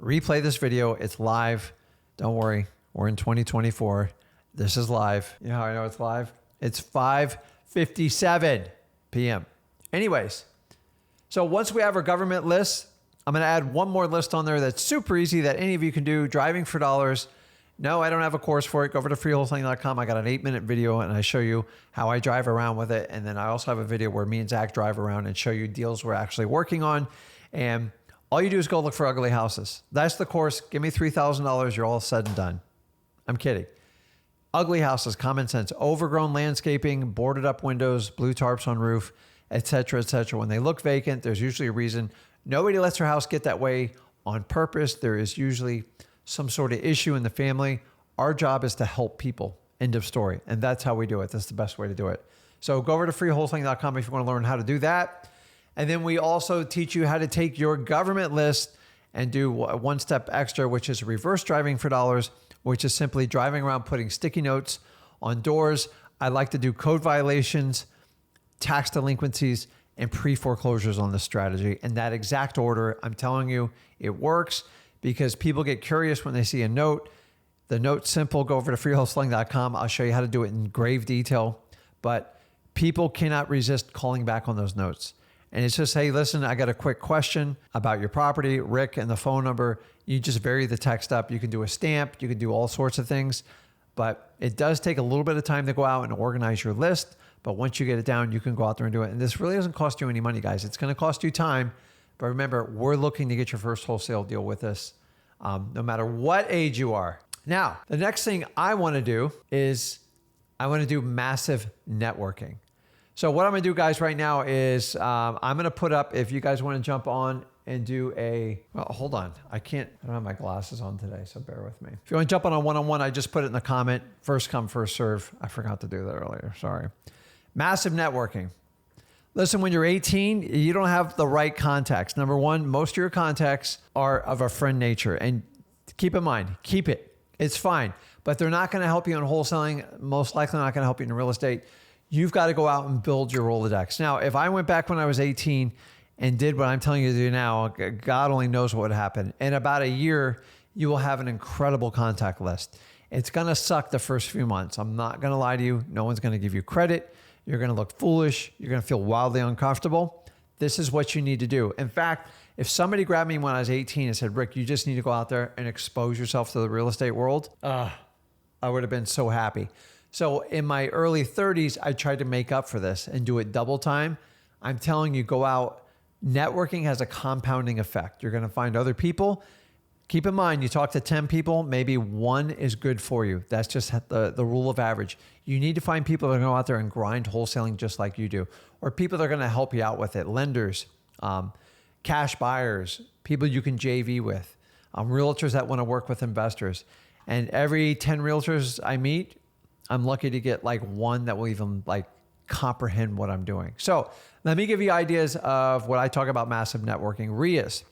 replay this video. It's live. Don't worry. We're in 2024. This is live. You know how I know it's live? It's 5:57 p.m. Anyways, so once we have our government lists, I'm going to add one more list on there that's super easy that any of you can do. Driving for dollars. No, I don't have a course for it. Go over to freewholesaling.com. I got an 8-minute video and I show you how I drive around with it. And then I also have a video where me and Zach drive around and show you deals we're actually working on. And all you do is go look for ugly houses. That's the course. Give me $3,000. You're all said and done. I'm kidding. Ugly houses, common sense, overgrown landscaping, boarded up windows, blue tarps on roof, et cetera, et cetera. When they look vacant, there's usually a reason. Nobody lets their house get that way on purpose. There is usually some sort of issue in the family. Our job is to help people. End of story. And that's how we do it. That's the best way to do it. So go over to freewholesaling.com if you want to learn how to do that. And then we also teach you how to take your government list and do one step extra, which is reverse driving for dollars, which is simply driving around putting sticky notes on doors. I like to do code violations, tax delinquencies, and pre-foreclosures on this strategy. In that exact order, I'm telling you, it works because people get curious when they see a note. The note's simple. Go over to freewholesaling.com. I'll show you how to do it in grave detail. But people cannot resist calling back on those notes. And it's just, hey, listen, I got a quick question about your property, Rick, and the phone number. You just vary the text up. You can do a stamp. You can do all sorts of things. But it does take a little bit of time to go out and organize your list. But once you get it down, you can go out there and do it. And this really doesn't cost you any money, guys. It's going to cost you time. But remember, we're looking to get your first wholesale deal with us, no matter what age you are. Now, the next thing I want to do is I want to do massive networking. So what I'm going to do, guys, right now is I'm going to put up, if you guys want to jump on and do well, hold on. I don't have my glasses on today, so bear with me. If you want to jump on a one-on-one, I just put it in the comment. First come, first serve. I forgot to do that earlier. Sorry. Massive networking. Listen, when you're 18, you don't have the right contacts. Number one, most of your contacts are of a friend nature. And keep in mind, keep it. It's fine. But they're not going to help you in wholesaling. Most likely not going to help you in real estate. You've got to go out and build your Rolodex. Now, if I went back when I was 18 and did what I'm telling you to do now, God only knows what would happen. In about a year, you will have an incredible contact list. It's going to suck the first few months. I'm not going to lie to you. No one's going to give you credit. You're going to look foolish. You're going to feel wildly uncomfortable. This is what you need to do. In fact, if somebody grabbed me when I was 18 and said, Rick, you just need to go out there and expose yourself to the real estate world, I would have been so happy. So in my early 30s, I tried to make up for this and do it double time. I'm telling you, go out. Networking has a compounding effect. You're going to find other people. Keep in mind, you talk to 10 people, maybe one is good for you. That's just the rule of average. You need to find people that are going to go out there and grind wholesaling just like you do, or people that are going to help you out with it. Lenders, cash buyers, people you can JV with, realtors that want to work with investors. And every 10 realtors I meet, I'm lucky to get like one that will even like comprehend what I'm doing. So let me give you ideas of what I talk about massive networking. RIAs.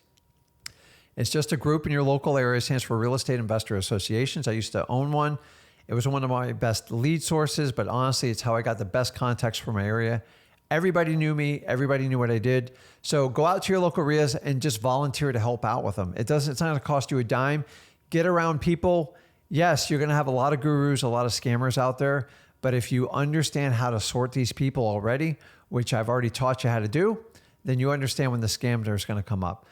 It's just a group in your local area. It stands for Real Estate Investor Associations. I used to own one. It was one of my best lead sources, but honestly, it's how I got the best contacts for my area. Everybody knew me. Everybody knew what I did. So go out to your local RIAs and just volunteer to help out with them. It's not going to cost you a dime. Get around people. Yes, you're going to have a lot of gurus, a lot of scammers out there. But if you understand how to sort these people already, which I've already taught you how to do, then you understand when the scammer is going to come up.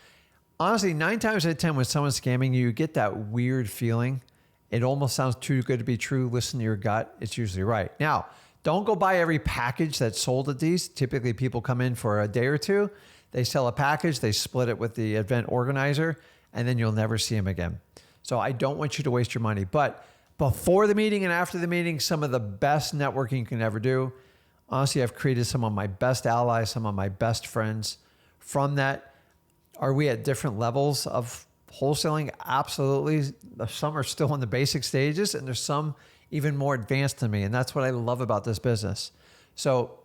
Honestly, 9 times out of 10, when someone's scamming you, you get that weird feeling. It almost sounds too good to be true. Listen to your gut. It's usually right. Now, don't go buy every package that's sold at these. Typically, people come in for a day or two. They sell a package. They split it with the event organizer, and then you'll never see them again. So I don't want you to waste your money. But before the meeting and after the meeting, some of the best networking you can ever do. Honestly, I've created some of my best allies, some of my best friends from that. Are we at different levels of wholesaling? Absolutely. Some are still in the basic stages, and there's some even more advanced than me. And that's what I love about this business. So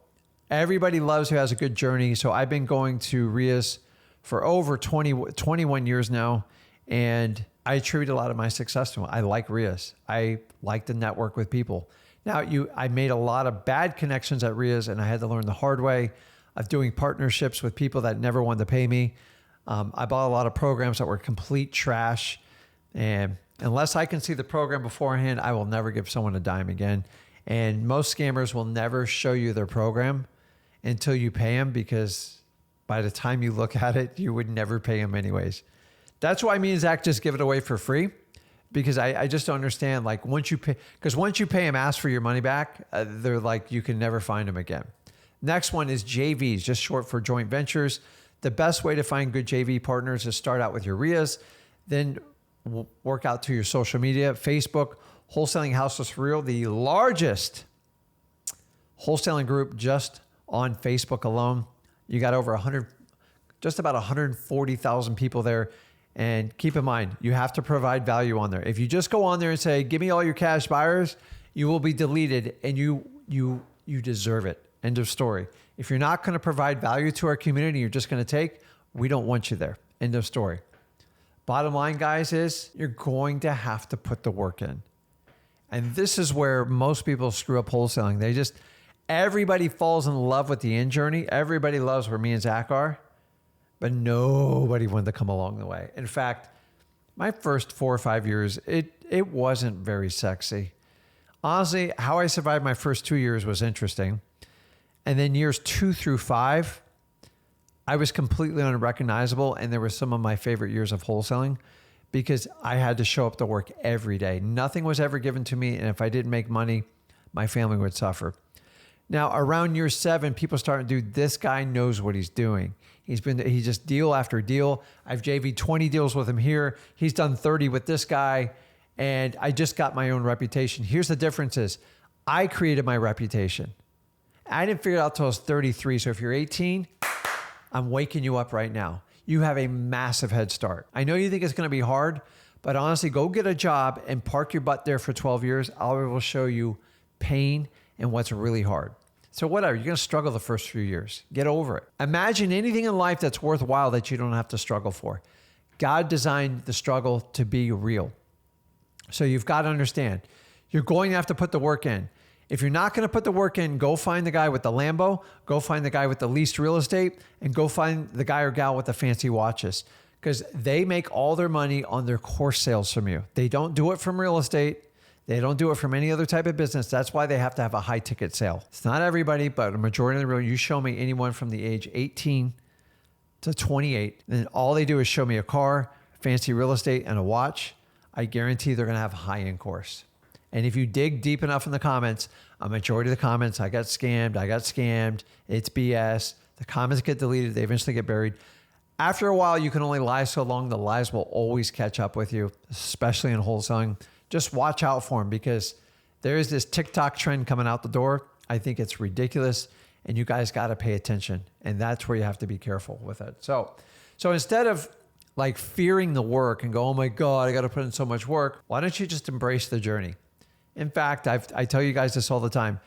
everybody loves who has a good journey. So I've been going to RIAs for over 21 years now, and I attribute a lot of my success to them. I like RIAs. I like to network with people. Now, I made a lot of bad connections at RIAs, and I had to learn the hard way of doing partnerships with people that never wanted to pay me. I bought a lot of programs that were complete trash. And unless I can see the program beforehand, I will never give someone a dime again. And most scammers will never show you their program until you pay them, because by the time you look at it, you would never pay them anyways. That's why me and Zach just give it away for free, because I just don't understand. Like once you pay them, ask for your money back, they're like, you can never find them again. Next one is JVs, just short for joint ventures. The best way to find good JV partners is start out with your RIAs, then work out to your social media. Facebook, Wholesaling Houseless for Real, the largest wholesaling group just on Facebook alone. You got over just about 140,000 people there. And keep in mind, you have to provide value on there. If you just go on there and say, give me all your cash buyers, you will be deleted, and you deserve it. End of story. If you're not going to provide value to our community, you're just going to take, we don't want you there. End of story. Bottom line, guys, is you're going to have to put the work in. And this is where most people screw up wholesaling. Everybody falls in love with the end journey. Everybody loves where me and Zach are, but nobody wanted to come along the way. In fact, my first 4 or 5 years, it wasn't very sexy. Honestly, how I survived my first 2 years was interesting. And then years 2 through 5, I was completely unrecognizable. And there were some of my favorite years of wholesaling because I had to show up to work every day. Nothing was ever given to me. And if I didn't make money, my family would suffer. Now, around year 7, people started to do, this guy knows what he's doing. He just deal after deal. I've JV'd 20 deals with him here. He's done 30 with this guy. And I just got my own reputation. Here's the difference is I created my reputation. I didn't figure it out till I was 33. So if you're 18, I'm waking you up right now. You have a massive head start. I know you think it's going to be hard, but honestly, go get a job and park your butt there for 12 years. I will show you pain and what's really hard. So whatever, you're going to struggle the first few years. Get over it. Imagine anything in life that's worthwhile that you don't have to struggle for. God designed the struggle to be real. So you've got to understand, you're going to have to put the work in. If you're not going to put the work in, go find the guy with the Lambo, go find the guy with the leased real estate, and go find the guy or gal with the fancy watches, because they make all their money on their course sales from you. They don't do it from real estate. They don't do it from any other type of business. That's why they have to have a high ticket sale. It's not everybody, but a majority of the real, you show me anyone from the age 18 to 28, and all they do is show me a car, fancy real estate, and a watch. I guarantee they're going to have a high-end course. And if you dig deep enough in the comments, a majority of the comments, I got scammed, it's BS. The comments get deleted, they eventually get buried. After a while, you can only lie so long, the lies will always catch up with you, especially in wholesaling. Just watch out for them because there is this TikTok trend coming out the door. I think it's ridiculous, and you guys got to pay attention. And that's where you have to be careful with it. So instead of like fearing the work and go, oh my God, I got to put in so much work, why don't you just embrace the journey? In fact, I tell you guys this all the time.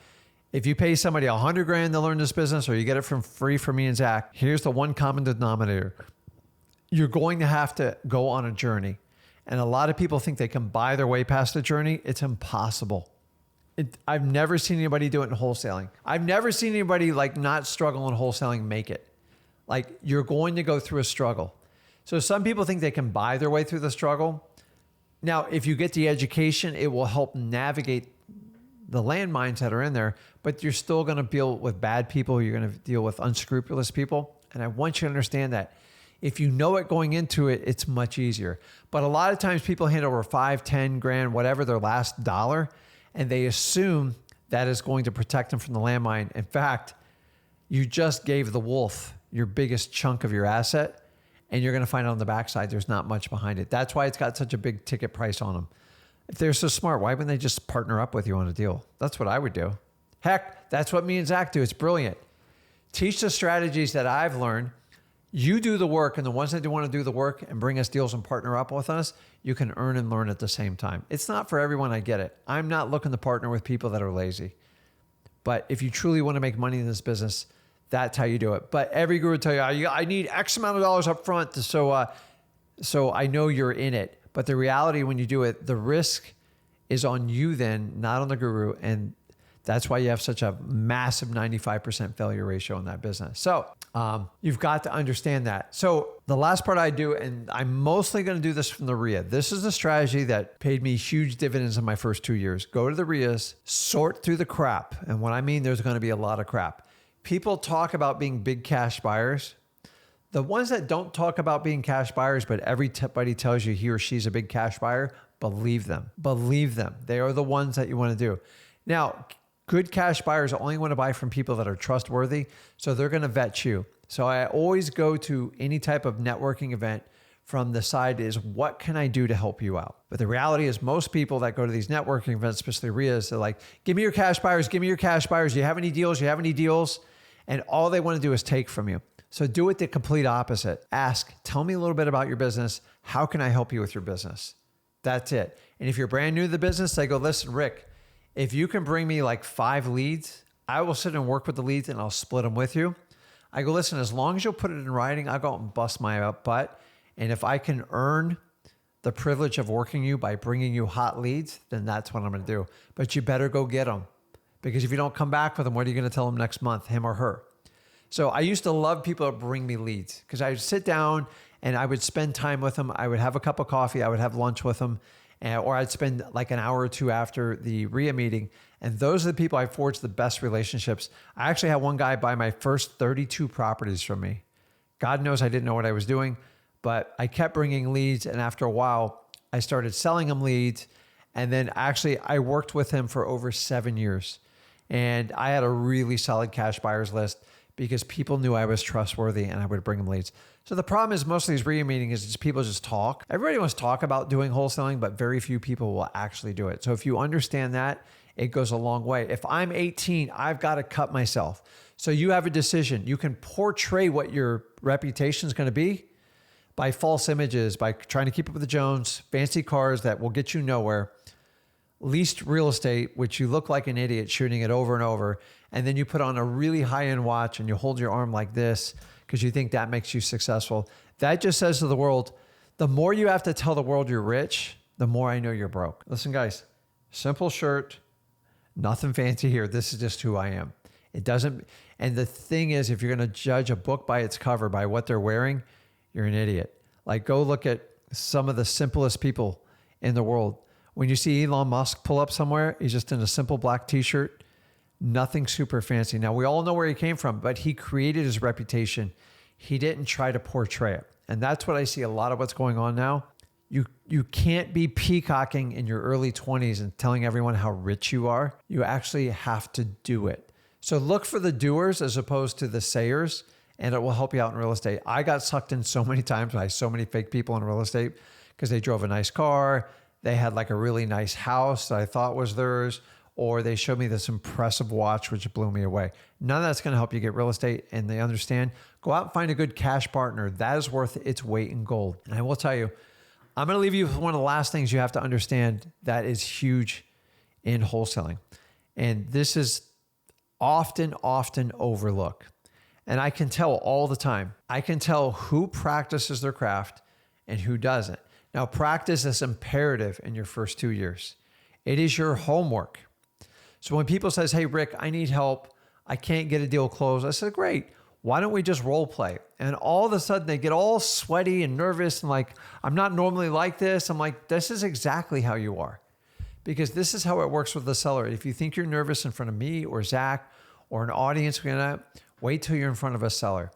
If you pay somebody $100,000 to learn this business, or you get it from free from me and Zach, here's the one common denominator. You're going to have to go on a journey. And a lot of people think they can buy their way past the journey. It's impossible. I've never seen anybody do it in wholesaling. I've never seen anybody like not struggle in wholesaling make it. Like, you're going to go through a struggle. So some people think they can buy their way through the struggle. Now, if you get the education, it will help navigate the landmines that are in there, but you're still going to deal with bad people. You're going to deal with unscrupulous people. And I want you to understand that if you know it going into it, it's much easier. But a lot of times people hand over $5, $10,000, whatever their last dollar, and they assume that is going to protect them from the landmine. In fact, you just gave the wolf your biggest chunk of your asset, and you're going to find out on the backside there's not much behind it. That's why it's got such a big ticket price on them. If they're so smart, why wouldn't they just partner up with you on a deal? That's what I would do. Heck, that's what me and Zach do. It's brilliant. Teach the strategies that I've learned. You do the work, and the ones that do want to do the work and bring us deals and partner up with us, you can earn and learn at the same time. It's not for everyone, I get it. I'm not looking to partner with people that are lazy. But if you truly want to make money in this business, that's how you do it. But every guru will tell you, I need X amount of dollars up front so I know you're in it. But the reality, when you do it, the risk is on you then, not on the guru. And that's why you have such a massive 95% failure ratio in that business. So you've got to understand that. So the last part I do, and I'm mostly going to do this from the RIA. This is a strategy that paid me huge dividends in my first 2 years. Go to the RIAs, sort through the crap. And what I mean, there's going to be a lot of crap. People talk about being big cash buyers. The ones that don't talk about being cash buyers, but everybody tells you he or she's a big cash buyer, believe them. Believe them. They are the ones that you want to do. Now, good cash buyers only want to buy from people that are trustworthy, so they're going to vet you. So I always go to any type of networking event from the side is, what can I do to help you out? But the reality is most people that go to these networking events, especially RIAs, they're like, give me your cash buyers, give me your cash buyers. Do you have any deals? Do you have any deals? And all they want to do is take from you. So do it the complete opposite. Ask, tell me a little bit about your business. How can I help you with your business? That's it. And if you're brand new to the business, they go, listen, Rick, if you can bring me like 5 leads, I will sit and work with the leads and I'll split them with you. I go, listen, as long as you'll put it in writing, I'll go out and bust my butt. And if I can earn the privilege of working you by bringing you hot leads, then that's what I'm going to do. But you better go get them, Because if you don't come back with them, what are you going to tell them next month, him or her? So I used to love people that bring me leads because I would sit down and I would spend time with them. I would have a cup of coffee. I would have lunch with them. Or I'd spend like an hour or two after the RIA meeting. And those are the people I forged the best relationships. I actually had one guy buy my first 32 properties from me. God knows I didn't know what I was doing, but I kept bringing leads. And after a while, I started selling him leads. And then actually I worked with him for over 7 years. And I had a really solid cash buyers list because people knew I was trustworthy and I would bring them leads. So the problem is most of these RIA meetings is people just talk. Everybody wants to talk about doing wholesaling, but very few people will actually do it. So if you understand that, it goes a long way. If I'm 18, I've got to cut myself. So you have a decision. You can portray what your reputation is going to be by false images, by trying to keep up with the Jones, fancy cars that will get you nowhere, leased real estate, which you look like an idiot shooting it over and over. And then you put on a really high-end watch and you hold your arm like this because you think that makes you successful. That just says to the world, the more you have to tell the world you're rich, the more I know you're broke. Listen, guys, simple shirt, nothing fancy here. This is just who I am. It doesn't, and the thing is, if you're going to judge a book by its cover, by what they're wearing, you're an idiot. Like go look at some of the simplest people in the world. When you see Elon Musk pull up somewhere, he's just in a simple black t-shirt, nothing super fancy. Now, we all know where he came from, but he created his reputation. He didn't try to portray it. And that's what I see a lot of what's going on now. You can't be peacocking in your early 20s and telling everyone how rich you are. You actually have to do it. So look for the doers as opposed to the sayers, and it will help you out in real estate. I got sucked in so many times by so many fake people in real estate because they drove a nice car. They had like a really nice house that I thought was theirs, or they showed me this impressive watch, which blew me away. None of that's going to help you get real estate, and they understand. Go out and find a good cash partner. That is worth its weight in gold. And I will tell you, I'm going to leave you with one of the last things you have to understand that is huge in wholesaling. And this is often overlooked. And I can tell all the time. I can tell who practices their craft and who doesn't. Now, practice is imperative in your first 2 years. It is your homework. So when people says, hey, Rick, I need help. I can't get a deal closed. I said, great. Why don't we just role play? And all of a sudden they get all sweaty and nervous and like, I'm not normally like this. I'm like, this is exactly how you are. Because this is how it works with the seller. If you think you're nervous in front of me or Zach or an audience, wait till you're in front of a seller.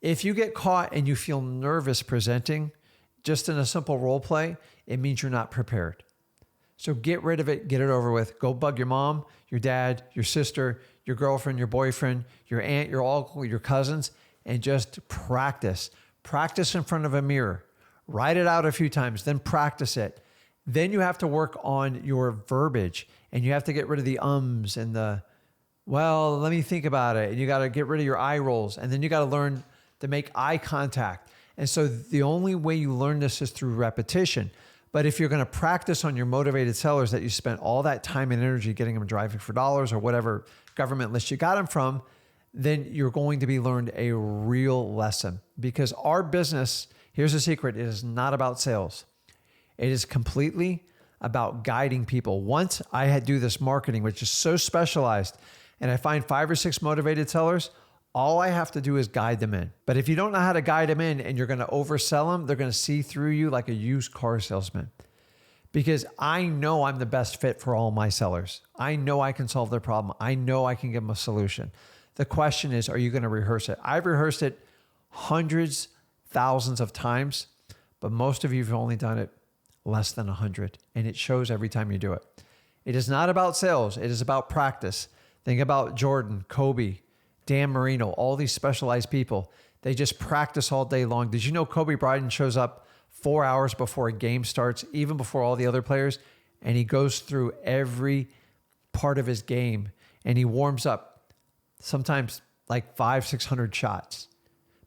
If you get caught and you feel nervous presenting just in a simple role play, it means you're not prepared. So get rid of it, get it over with. Go bug your mom, your dad, your sister, your girlfriend, your boyfriend, your aunt, your uncle, your cousins, and just practice. Practice in front of a mirror. Write it out a few times, then practice it. Then you have to work on your verbiage, and you have to get rid of the ums and the, well, let me think about it. And you got to get rid of your eye rolls, and then you got to learn to make eye contact. And so the only way you learn this is through repetition. But if you're going to practice on your motivated sellers that you spent all that time and energy getting them driving for dollars or whatever government list you got them from, then you're going to be learned a real lesson. Because our business, here's the secret, it is not about sales. It is completely about guiding people. Once I had do this marketing, which is so specialized, and I find 5 or 6 motivated sellers, all I have to do is guide them in. But if you don't know how to guide them in and you're going to oversell them, they're going to see through you like a used car salesman. Because I know I'm the best fit for all my sellers. I know I can solve their problem. I know I can give them a solution. The question is, are you going to rehearse it? I've rehearsed it hundreds, thousands of times, but most of you have only done it less than 100. And it shows every time you do it. It is not about sales. It is about practice. Think about Jordan, Kobe, Dan Marino, all these specialized people. They just practice all day long. Did you know Kobe Bryant shows up 4 hours before a game starts, even before all the other players, and he goes through every part of his game and he warms up sometimes like 500-600 shots,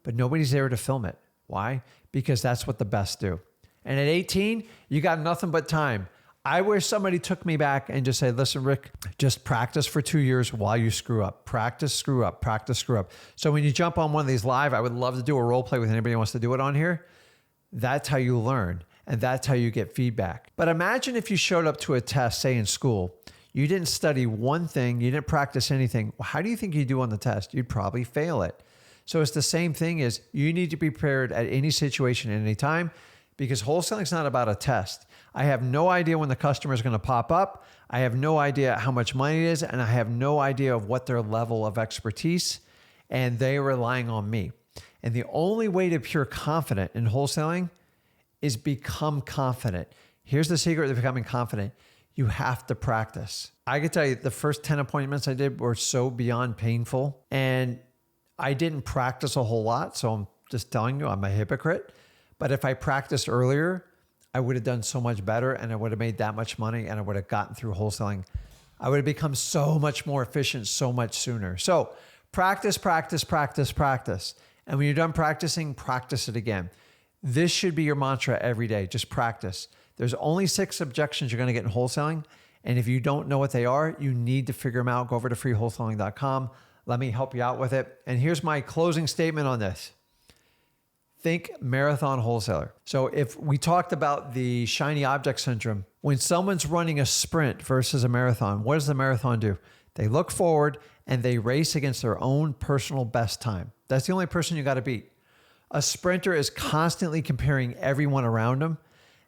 but nobody's there to film it. Why? Because that's what the best do. And at 18, you got nothing but time. I wish somebody took me back and just said, listen, Rick, just practice for 2 years while you screw up. Practice, screw up, practice, screw up. So when you jump on one of these live, I would love to do a role play with anybody who wants to do it on here. That's how you learn. And that's how you get feedback. But imagine if you showed up to a test, say in school, You didn't study one thing. You didn't practice anything. Well, how do you think you do on the test? You'd probably fail it. So it's the same thing as you need to be prepared at any situation at any time, because wholesaling is not about a test. I have no idea when the customer is going to pop up. I have no idea how much money it is, and I have no idea of what their level of expertise, and they are relying on me. And the only way to appear confident in wholesaling is become confident. Here's the secret to becoming confident. You have to practice. I can tell you the first 10 appointments I did were so beyond painful, and I didn't practice a whole lot. So I'm just telling you, I'm a hypocrite. But if I practiced earlier, I would have done so much better, and I would have made that much money, and I would have gotten through wholesaling. I would have become so much more efficient so much sooner. So practice, practice, practice, practice. And when you're done practicing, practice it again. This should be your mantra every day. Just practice. There's only 6 objections you're going to get in wholesaling. And if you don't know what they are, you need to figure them out. Go over to freewholesaling.com. Let me help you out with it. And here's my closing statement on this. Think marathon wholesaler. So if we talked about the shiny object syndrome, when someone's running a sprint versus a marathon, what does the marathon do? They look forward and they race against their own personal best time. That's the only person you got to beat. A sprinter is constantly comparing everyone around them,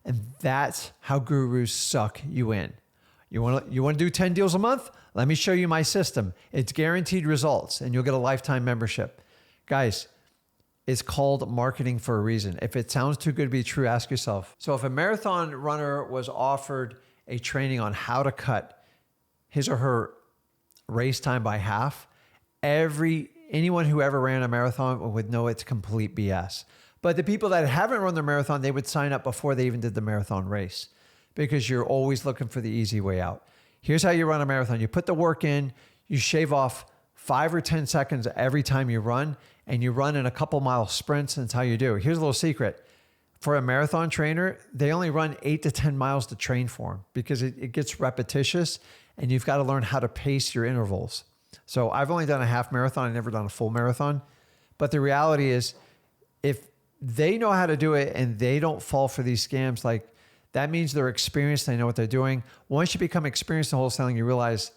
and that's how gurus suck you in. You want to do 10 deals a month? Let me show you my system. It's guaranteed results, and you'll get a lifetime membership. Guys, it's called marketing for a reason. If it sounds too good to be true, ask yourself. So if a marathon runner was offered a training on how to cut his or her race time by half, anyone who ever ran a marathon would know it's complete BS. But the people that haven't run the marathon, they would sign up before they even did the marathon race, because you're always looking for the easy way out. Here's how you run a marathon. You put the work in, you shave off 5 or 10 seconds every time you run, and you run in a couple mile sprints, and that's how you do. Here's a little secret. For a marathon trainer, they only run 8 to 10 miles to train for them, because it gets repetitious, and you've got to learn how to pace your intervals. So I've only done a half marathon. I've never done a full marathon. But the reality is, if they know how to do it and they don't fall for these scams, like that means they're experienced. They know what they're doing. Once you become experienced in wholesaling, you realize,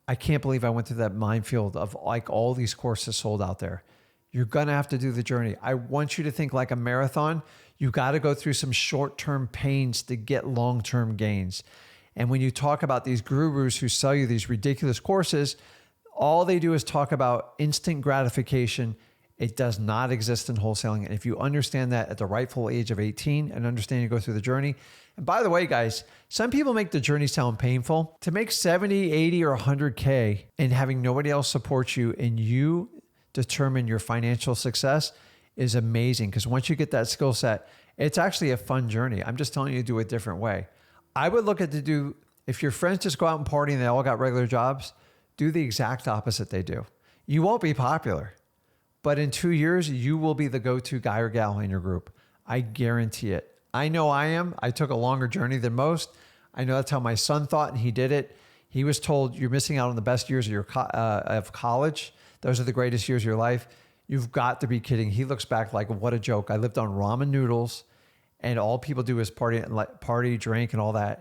I can't believe I went through that minefield of like all these courses sold out there. You're going to have to do the journey. I want you to think like a marathon. You got to go through some short-term pains to get long-term gains. And when you talk about these gurus who sell you these ridiculous courses, all they do is talk about instant gratification. It does not exist in wholesaling. And if you understand that at the rightful age of 18 and understand you go through the journey. And by the way, guys, some people make the journey sound painful. To make 70, 80, or 100K and having nobody else support you and you determine your financial success is amazing. Because once you get that skill set, it's actually a fun journey. I'm just telling you to do it a different way. I would look at if your friends just go out and party and they all got regular jobs, do the exact opposite they do. You won't be popular, but in 2 years, you will be the go-to guy or gal in your group. I guarantee it. I know I am. I took a longer journey than most. I know that's how my son thought, and he did it. He was told, you're missing out on the best years of college. Those are the greatest years of your life. You've got to be kidding. He looks back like, what a joke. I lived on ramen noodles, and all people do is party, drink, and all that.